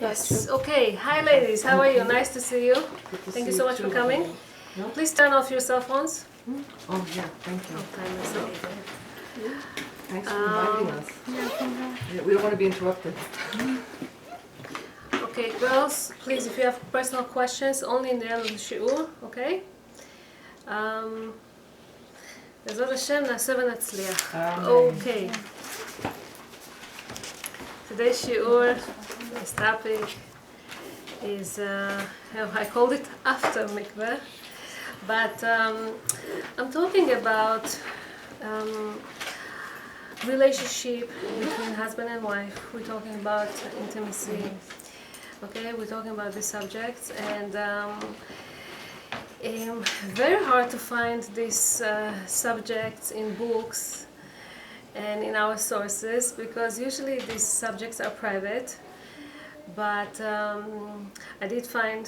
Yes. Okay. Hi, ladies. How are you? Nice to see you. Thank you so much for coming. No? Please turn off your cell phones. Oh, yeah, thank you. Thanks for inviting us. Yeah, we don't want to be interrupted. Okay, girls. Please, if you have personal questions, only in the end of the shiur. Okay. בעזרת השם נעשה ונצליח. Okay. Today's shiur, this topic is, I called it after mikveh, but I'm talking about relationship between husband and wife. We're talking about intimacy. Okay, we're talking about these subjects, and very hard to find these subjects in books and in our sources, because usually these subjects are private. But I did find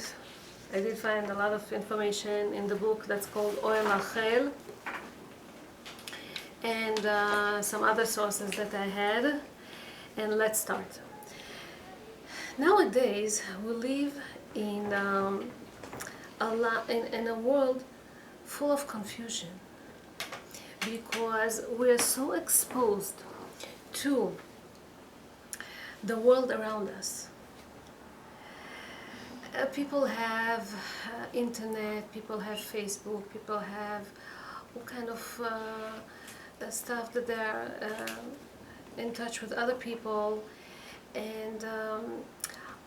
a lot of information in the book that's called Oel Achel, and some other sources that I had. And let's start. Nowadays we live in in a world full of confusion, because we are so exposed to the world around us. People have internet, people have Facebook, people have all kind of stuff that they're in touch with other people, and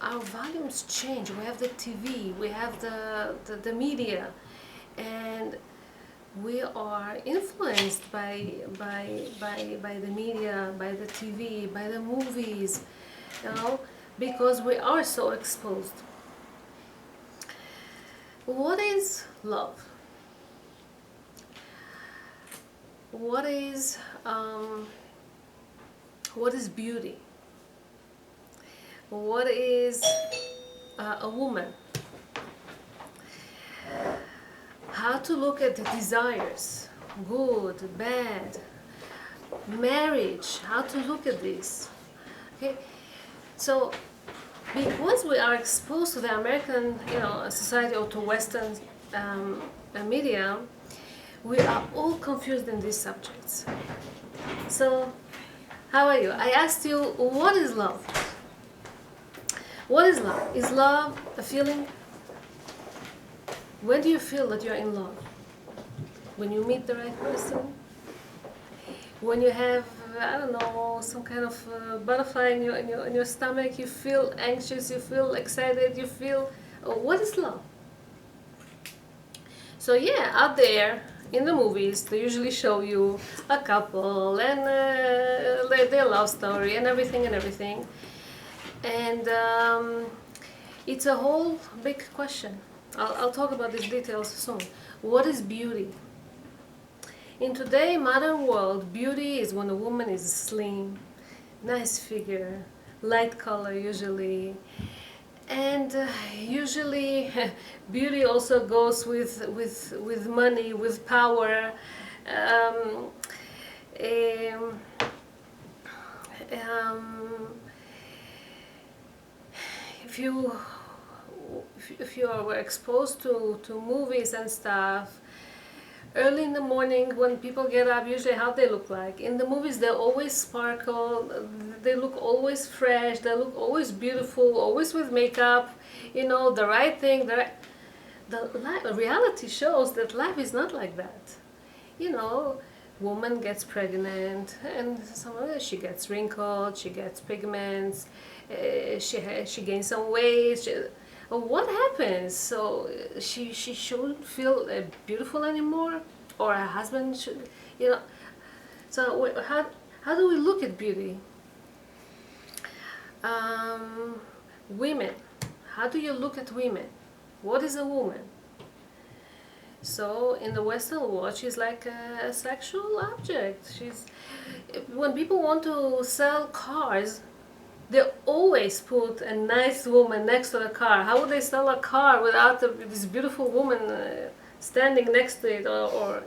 our volumes change. We have the TV, we have the media, and we are influenced by the media, by the TV, by the movies, because we are so exposed. What is love? What is beauty? What is a woman? How to look at the desires, good, bad, marriage, how to look at this. Okay, so because we are exposed to the American, society, or to Western media, we are all confused in these subjects. So, how are you? I asked you, what is love? What is love? Is love a feeling? When do you feel that you're in love? When you meet the right person? When you have, I don't know, some kind of butterfly in your stomach, you feel anxious, you feel excited, you feel, what is love? So yeah, out there in the movies, they usually show you a couple and their love story and everything. And it's a whole big question. I'll talk about these details soon. What is beauty? In today's modern world, beauty is when a woman is slim, nice figure, light color usually, and usually beauty also goes with money, with power. If you were exposed to movies and stuff, early in the morning when people get up, usually how they look like. In the movies, they always sparkle, they look always fresh, they look always beautiful, always with makeup, the right thing. The reality shows that life is not like that. Woman gets pregnant, and she gets wrinkled, she gets pigments, she gains some weight. What happens? So she shouldn't feel beautiful anymore, or her husband should, So how do we look at beauty? Women. How do you look at women? What is a woman? So in the Western world, she's like a sexual object. When people want to sell cars, they always put a nice woman next to the car. How would they sell a car without this beautiful woman standing next to it, or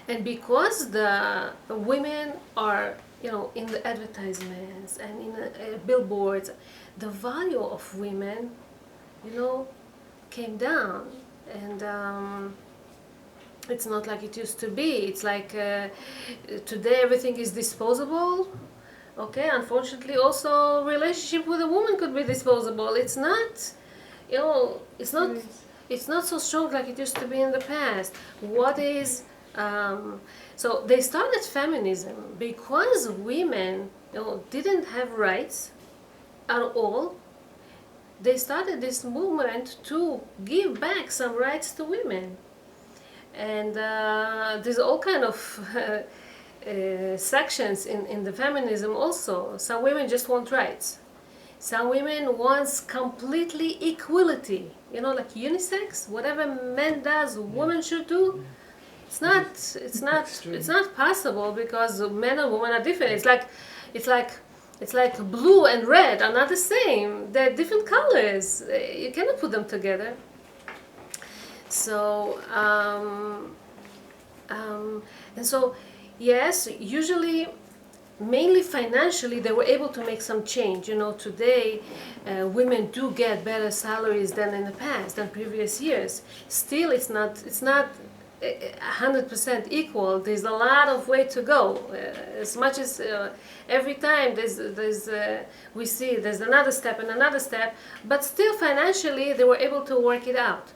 and because the women are in the advertisements and in billboards, the value of women, came down. And it's not like it used to be. It's like today everything is disposable. Okay, unfortunately, also relationship with a woman could be disposable. It's not, it's not so strong like it used to be in the past. What is so they started feminism because women, didn't have rights at all. They started this movement to give back some rights to women, and there's all kind of sections in the feminism also. Some women just want rights. Some women want completely equality. Like unisex. Whatever man does, women should do. It's not possible because men and women are different. It's like blue and red are not the same. They're different colors. You cannot put them together. So and so, yes, usually, mainly financially, they were able to make some change. Today, women do get better salaries than in the past, than previous years. Still, it's not 100% equal. There's a lot of way to go. As much as every time we see there's another step and another step, but still financially they were able to work it out.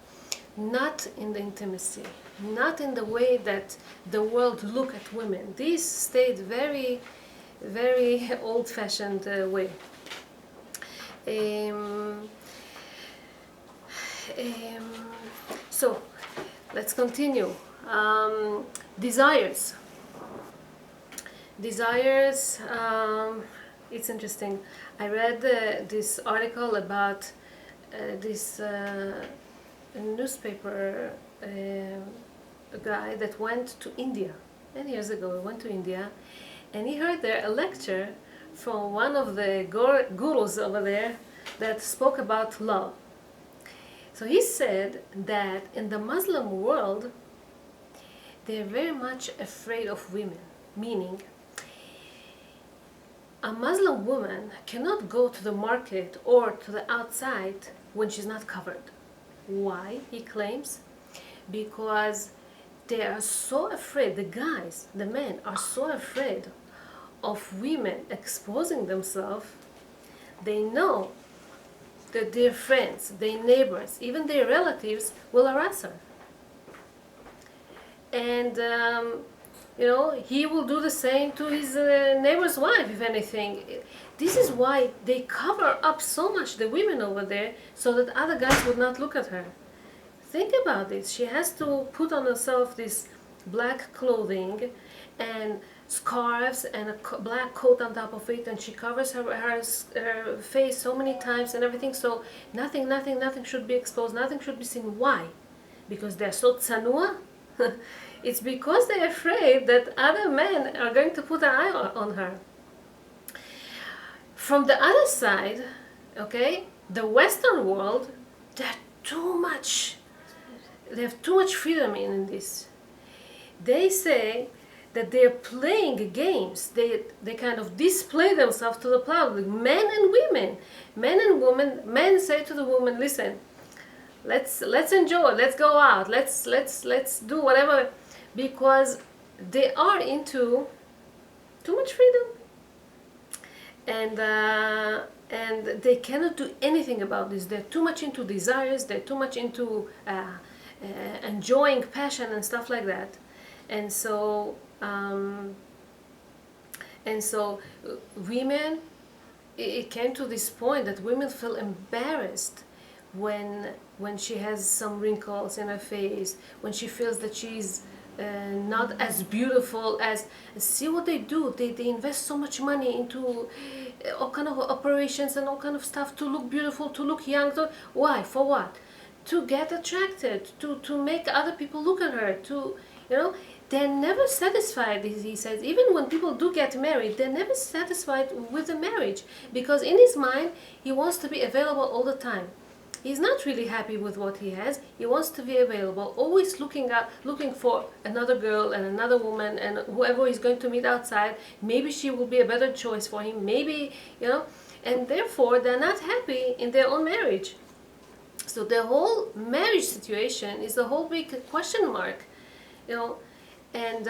Not in the intimacy, not in the way that the world look at women. This stayed very, very old-fashioned way. So let's continue. Desires. It's interesting. I read this article about this newspaper guy that went to India many years ago. He went to India, and he heard there a lecture from one of the gurus over there that spoke about love. So he said that in the Muslim world, they're very much afraid of women, meaning a Muslim woman cannot go to the market or to the outside when she's not covered. Why, he claims? Because they are so afraid, the men are so afraid of women exposing themselves. They know that their friends, their neighbors, even their relatives will harass her. And he will do the same to his neighbor's wife, if anything. This is why they cover up so much the women over there, so that other guys would not look at her. Think about this. She has to put on herself this black clothing and scarves and a black coat on top of it, and she covers her face so many times and everything, so nothing should be exposed, nothing should be seen. Why? Because they're so tsanua? It's because they're afraid that other men are going to put an eye on her. From the other side, okay, the Western world, they have too much freedom in this. They say that they're playing games. They kind of display themselves to the public, men and women. Men say to the woman, listen, let's enjoy, let's go out, let's do whatever, because they are into too much freedom, and they cannot do anything about this. They're too much into desires, they're too much into enjoying passion and stuff like that. And so women, it came to this point that women feel embarrassed when she has some wrinkles in her face, when she feels that she's not as beautiful as. See what they do. They invest so much money into all kind of operations and all kind of stuff to look beautiful, to look young. Why? For what? To get attracted, to make other people look at her, they're never satisfied, he says. Even when people do get married, they're never satisfied with the marriage, because in his mind, he wants to be available all the time. He's not really happy with what he has. He wants to be available, always looking for another girl and another woman and whoever he's going to meet outside. Maybe she will be a better choice for him. Maybe, and therefore they're not happy in their own marriage. So the whole marriage situation is a whole big question mark, and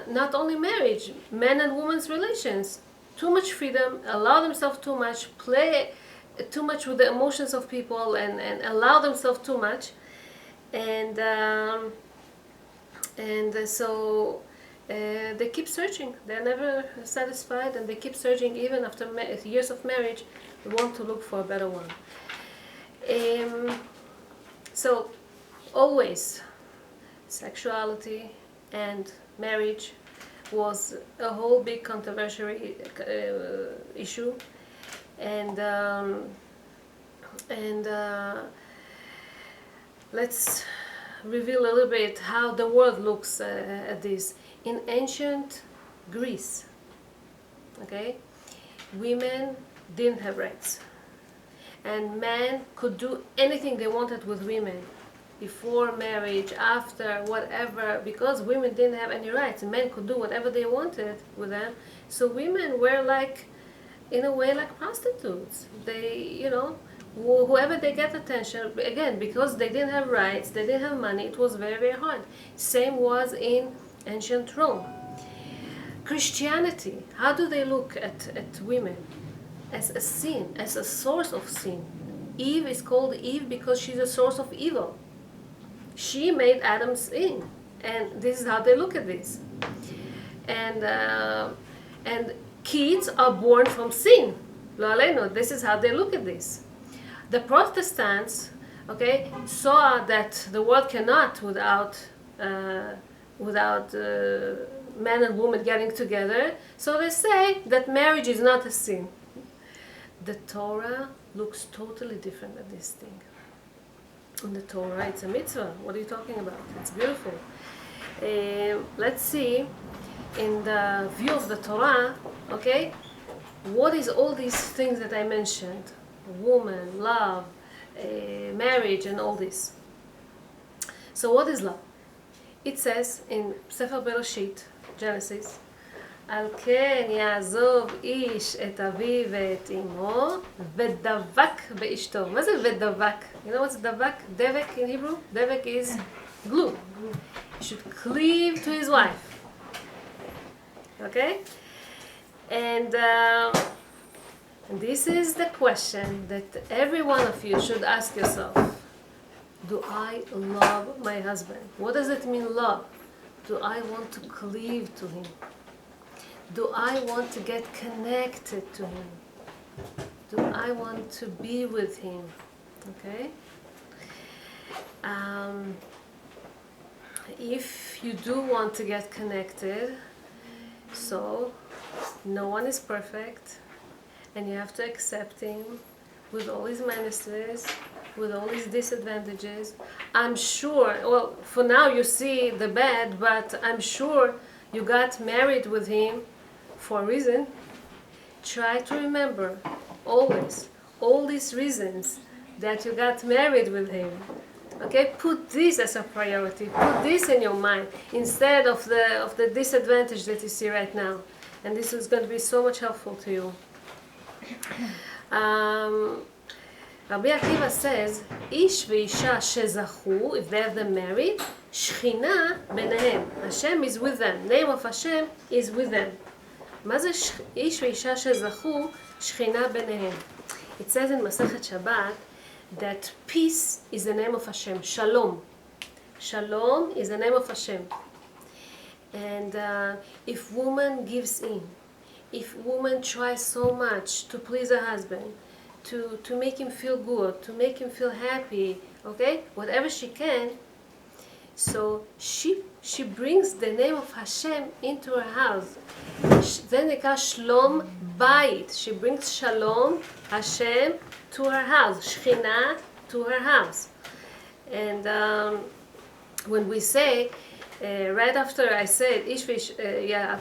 not only marriage, men and women's relations. Too much freedom, allow themselves too much, play too much with the emotions of people and allow themselves too much, and so they keep searching. They're never satisfied, and they keep searching even after years of marriage. They want to look for a better one. So always sexuality and marriage was a whole big controversial issue, and let's reveal a little bit how the world looks at this. In ancient Greece, okay, women didn't have rights, and men could do anything they wanted with women, before marriage, after, whatever, because women didn't have any rights. Men could do whatever they wanted with them. So women were like, in a way, like prostitutes. They, whoever they get attention, again, because they didn't have rights, they didn't have money, it was very, very hard. Same was in ancient Rome. Christianity, how do they look at women? As a sin, as a source of sin. Eve is called Eve because she's a source of evil. She made Adam sin, and this is how they look at this. And kids are born from sin. Lo aleinu, this is how they look at this. The Protestants, okay, saw that the world cannot without man and woman getting together. So they say that marriage is not a sin. The Torah looks totally different at this thing. In the Torah, it's a mitzvah. What are you talking about? It's beautiful. Let's see, in the view of the Torah, okay, what is all these things that I mentioned? Woman, love, marriage, and all this. So what is love? It says in Sefer Bereshit, Genesis, על כן יעזוב איש את אביו ואת אמו ודבק באשתו. מה זה ודבק? You know what's דבק? דבק in Hebrew? דבק is glue. He should cleave to his wife. Okay? And this is the question that every one of you should ask yourself. Do I love my husband? What does it mean, love? Do I want to cleave to him? Do I want to get connected to him? Do I want to be with him? Okay? If you do want to get connected, so no one is perfect, and you have to accept him with all his minuses, with all his disadvantages. I'm sure, well, for now you see the bad, but I'm sure you got married with him for a reason. Try to remember always all these reasons that you got married with him. Okay, put this as a priority. Put this in your mind instead of the disadvantage that you see right now, and this is going to be so much helpful to you. Rabbi Akiva says, "Ish veisha shezachu, if they have them married, shchina benehem. Hashem is with them. Name of Hashem is with them." מה זה איש ואישה שזכו שכינה ביניהם? It says in Masechet Shabbat that peace is the name of Hashem. Shalom. Shalom is the name of Hashem. And if woman gives in, if woman tries so much to please her husband, to make him feel good, to make him feel happy, okay, whatever she can, so she brings the name of Hashem into her house. Then they call Shalom Bayit. She brings Shalom, Hashem, to her house. Shechina to her house. And when we say, right after I said,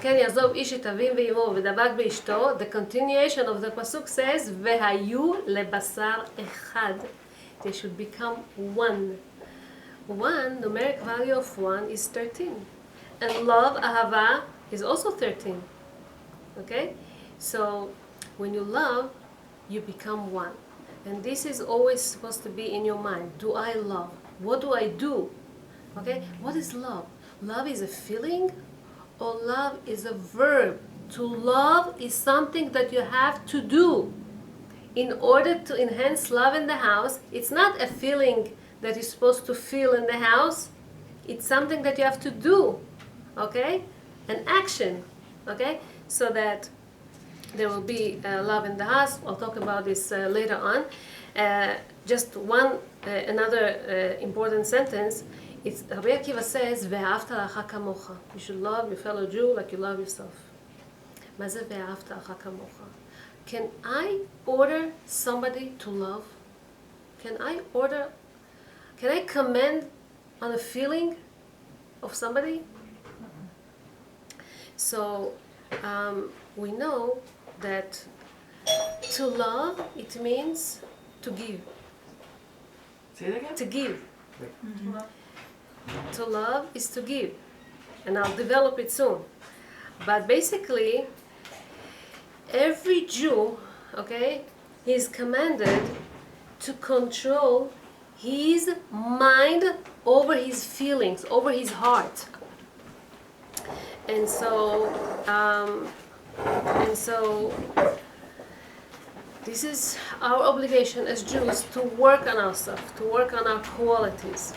כן יעזוב איש את אביו ואמו ודבק באשתו, the continuation of the pasuk says, והיו לבשר אחד. They should become one. One, numeric value of 1 is 13. And love, ahava, is also 13. Okay? So when you love, you become one. And this is always supposed to be in your mind. Do I love? What do I do? Okay? What is love? Love is a feeling, or love is a verb. To love is something that you have to do. In order to enhance love in the house, it's not a feeling that you're supposed to feel in the house. It's something that you have to do. Okay? An action. Okay? So that there will be love in the house. I'll talk about this later on. Just another important sentence. It's Rabbi Akiva says, "Ve'ahavta l'cha kamocha." You should love your fellow Jew like you love yourself. מה זה "ואהבת לך כמוך"? Can I order somebody to love? Can I command on a feeling of somebody? So we know that to love, it means to give. Say that again? To give. To love is to give. And I'll develop it soon. But basically, every Jew, okay, is commanded to control his mind over his feelings, over his heart. And so this is our obligation as Jews to work on ourselves, to work on our qualities.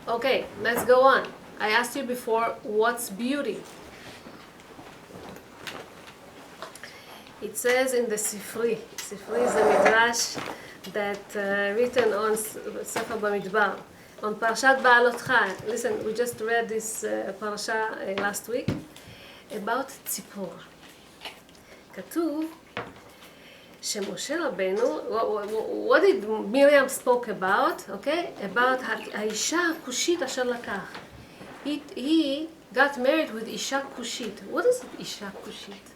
Okay, let's go on. I asked you before, what's beauty? It says in the Sifri. Sifri is a midrash that written on Sefer Bamidbar, on Parashat Baalotcha. Listen, we just read this parasha last week about ציפור. כתוב שמשה רבנו, what did Miriam spoke about? Okay, about האישה הכושית אשר לקח. He got married with אישה כושית. What is it, אישה כושית?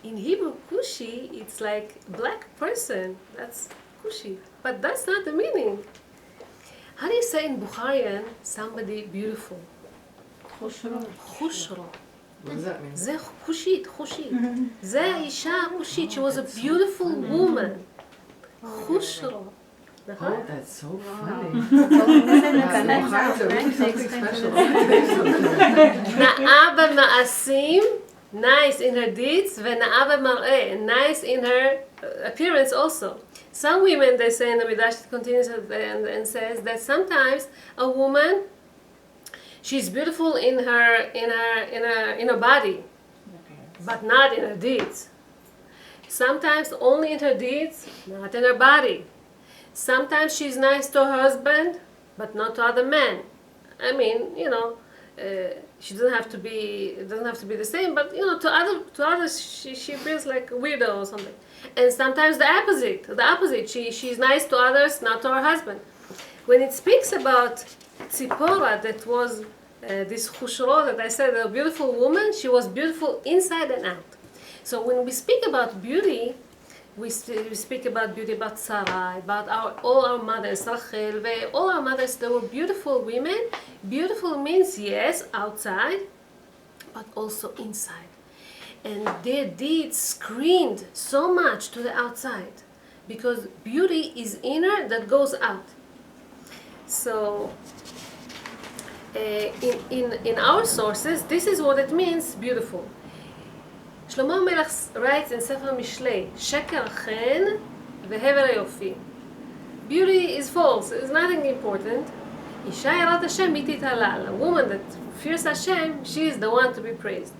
In Hebrew, kushi, it's like black person. That's kushi. But that's not the meaning. How do you say in Bukharian, somebody beautiful? Khushro. Khushro. What does that mean? זה חושית, חושית. זה האישה החושית. She was a beautiful woman. חושרו. Oh, that's so funny. It's really something special. נאה במעשים, nice in her deeds, ונאה במראה, nice in her appearance also. Some women, they say in the Midrash, it continues and says that sometimes a woman, she's beautiful in her body, but not in her deeds. Sometimes only in her deeds, not in her body. Sometimes she's nice to her husband, but not to other men. I mean, she doesn't have to be. It doesn't have to be the same, but to others, she appears like a weirdo or something. And sometimes the opposite. She's nice to others, not to her husband. When it speaks about Tzipora, that was this Khushro that I said, a beautiful woman, she was beautiful inside and out. So when we speak about beauty, we speak about beauty, about Sarah, about all our mothers, Rachel, all our mothers, they were beautiful women. Beautiful means, yes, outside, but also inside. And their deeds screamed so much to the outside, because beauty is inner that goes out. So in our sources, this is what it means, beautiful. שלמה המלך writes in ספר משלי, שקר חן והבל היופי. Beauty is false, it's nothing important. אישה יראת השם היא תתהלל. A woman that fears Hashem, she is the one to be praised.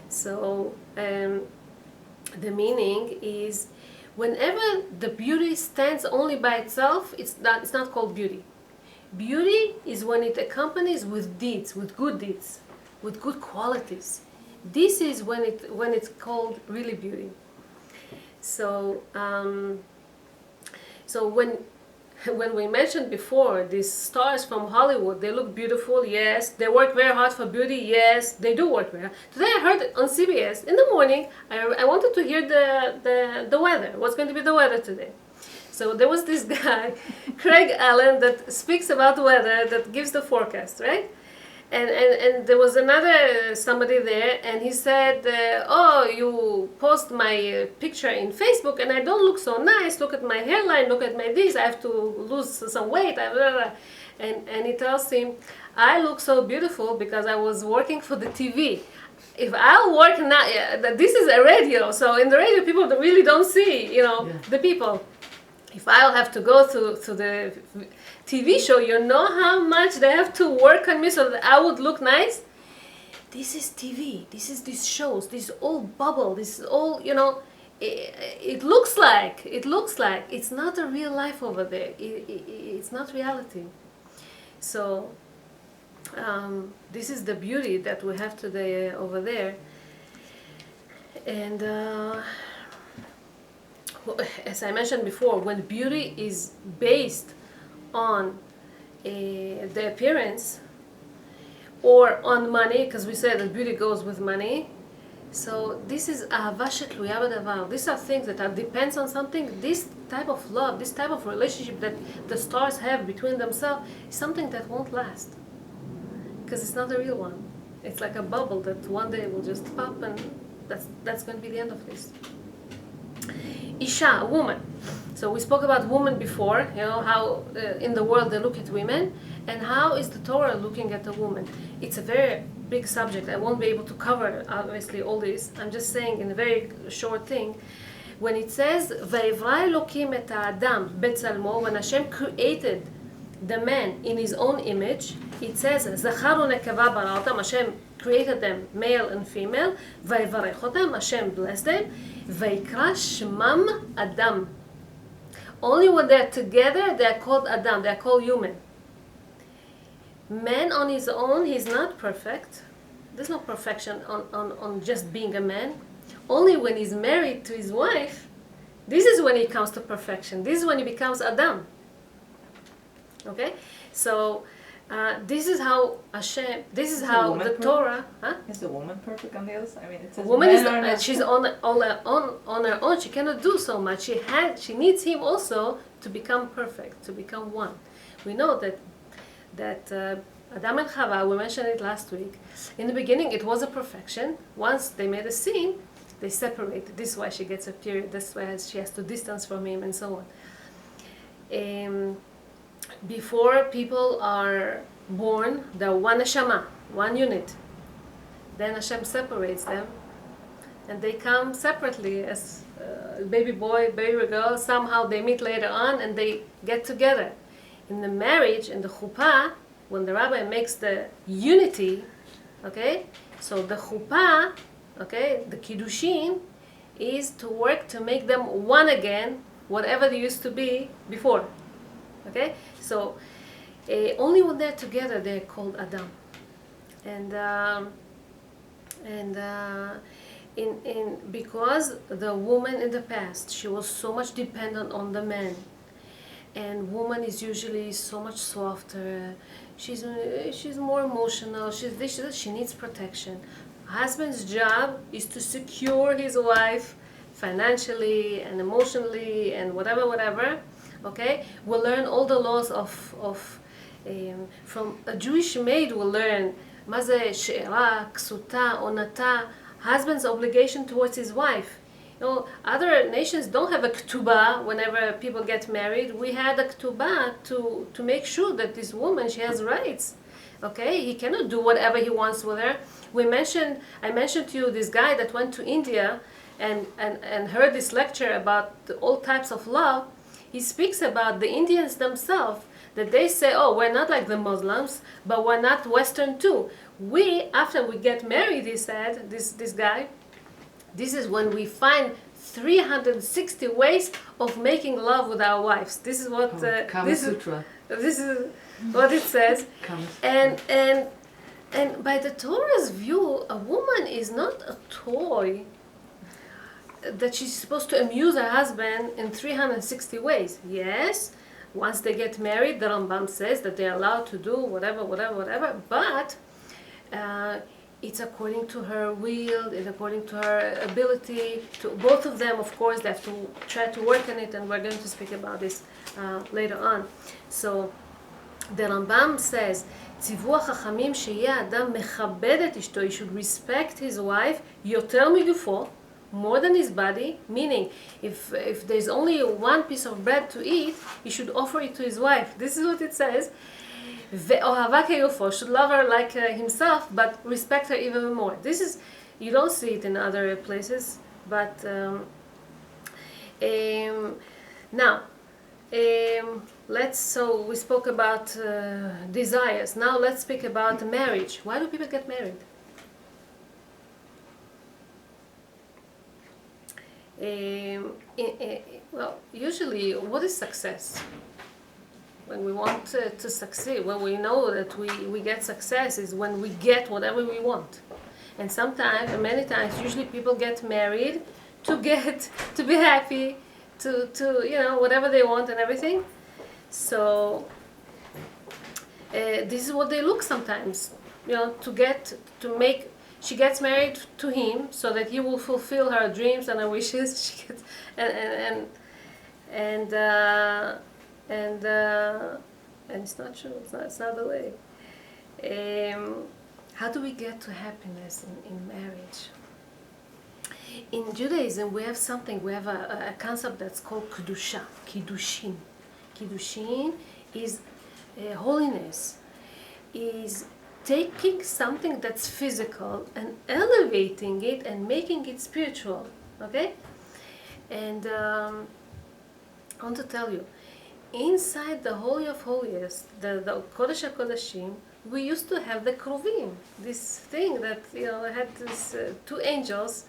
So the meaning is, whenever the beauty stands only by itself, it's not called beauty. Beauty is when it accompanies with deeds, with good qualities. This is when it's called really beauty. So when when we mentioned before, these stars from Hollywood, they look beautiful, yes. They work very hard for beauty, yes. They do work very hard. Today I heard on CBS, in the morning, I wanted to hear the weather. What's going to be the weather today? So there was this guy, Craig Allen, that speaks about the weather, that gives the forecast, right? And there was another somebody there, and he said, oh, you post my picture in Facebook and I don't look so nice, look at my hairline, look at my this, I have to lose some weight, blah, blah, blah. And he tells him, I look so beautiful because I was working for the TV. If I'll work now, this is a radio, so in the radio people really don't see, the people. If I'll have to go to the TV show, you know how much they have to work on me so that I would look nice? This is TV. This is these shows. This is all bubble. This is all, it looks like. It's not a real life over there. It's not reality. So this is the beauty that we have today over there. And as I mentioned before, when beauty is based on the appearance or on money, because we said that beauty goes with money, so this is ahava shetluya badavar. These are things that depends on something. This type of love, this type of relationship that the stars have between themselves is something that won't last, because it's not a real one. It's like a bubble that one day will just pop, and that's going to be the end of this. Isha, a woman. So we spoke about women before, how in the world they look at women, and how is the Torah looking at a woman. It's a very big subject. I won't be able to cover, obviously, all this. I'm just saying in a very short thing. When it says, Vayivra Elokim et ha'adam betzalmo, when Hashem created the man in his own image, it says, Zachar u'nekava bara'otam, Hashem created them, male and female, Vayivarechotam, Hashem blessed them, Vayikra Shmam Adam. Only when they're together, they're called Adam, they're called human. Man on his own, he's not perfect. There's no perfection on just being a man. Only when he's married to his wife, this is when he comes to perfection. This is when he becomes Adam. Okay? So, this is how Hashem, this is how the Torah... Is the woman perfect on the other side? I mean, it says woman is she's on her own. She cannot do so much. She needs him also to become perfect, to become one. We know that Adam and Chava, we mentioned it last week. In the beginning, it was a perfection. Once they made a sin, they separated. This is why she gets a period. That's why she has to distance from him, and so on. Before people are born, they're one neshama, one unit. Then Hashem separates them, and they come separately as baby boy, baby girl. Somehow they meet later on, and they get together. In the marriage, in the chuppah, when the rabbi makes the unity, okay, so the chuppah, okay, the kiddushin, is to work to make them one again, whatever they used to be before. Okay, so only when they're together they're called Adam, because the woman in the past, she was so much dependent on the man, and woman is usually so much softer. She's more emotional. She needs protection. Husband's job is to secure his wife financially and emotionally and whatever. Okay, we'll learn all the laws from a Jewish maid. We'll learn maze she'era, ksuta, onata, husband's obligation towards his wife. Other nations don't have a ketubah whenever people get married. We had a ketubah to make sure that this woman, she has rights. Okay, he cannot do whatever he wants with her. I mentioned to you this guy that went to India and heard this lecture about all types of love. He speaks about the Indians themselves, that they say, oh, we're not like the Muslims, but we're not Western too. After we get married, he said, this guy, this is when we find 360 ways of making love with our wives. This is what Kama Sutra. This is what it says. And by the Torah's view, a woman is not a toy that she's supposed to amuse her husband in 360 ways. Yes, Once they get married, the Rambam says that they're allowed to do whatever, but it's according to her will and according to her ability. To both of them, of course, they have to try to work on it, and we're going to speak about this later on. So the Rambam says, ציוו החכמים שיהיה אדם מכבד את אשתו, he should respect his wife יותר מגופו, more than his body, meaning if there's only one piece of bread to eat, he should offer it to his wife. This is what it says. ואוהבה כגופו, should love her like himself, but respect her even more. This is, you don't see it in other places, but now, so we spoke about desires. Now let's speak about marriage. Why do people get married? Well, usually, what is success? When we want to succeed, when we know that we get success, is when we get whatever we want. And sometimes, and many times, usually people get married to be happy, to whatever they want and everything. So this is what they look sometimes, she gets married to him so that he will fulfill her dreams and her wishes. She gets, and it's not true. It's not the way. How do we get to happiness in marriage? In Judaism, we have a concept that's called kedusha, kiddushin. Kiddushin is holiness, is taking something that's physical and elevating it and making it spiritual, okay? And I want to tell you, inside the Holy of Holies, the Kodesh HaKodashim, we used to have the Kruvim, this thing that had these two angels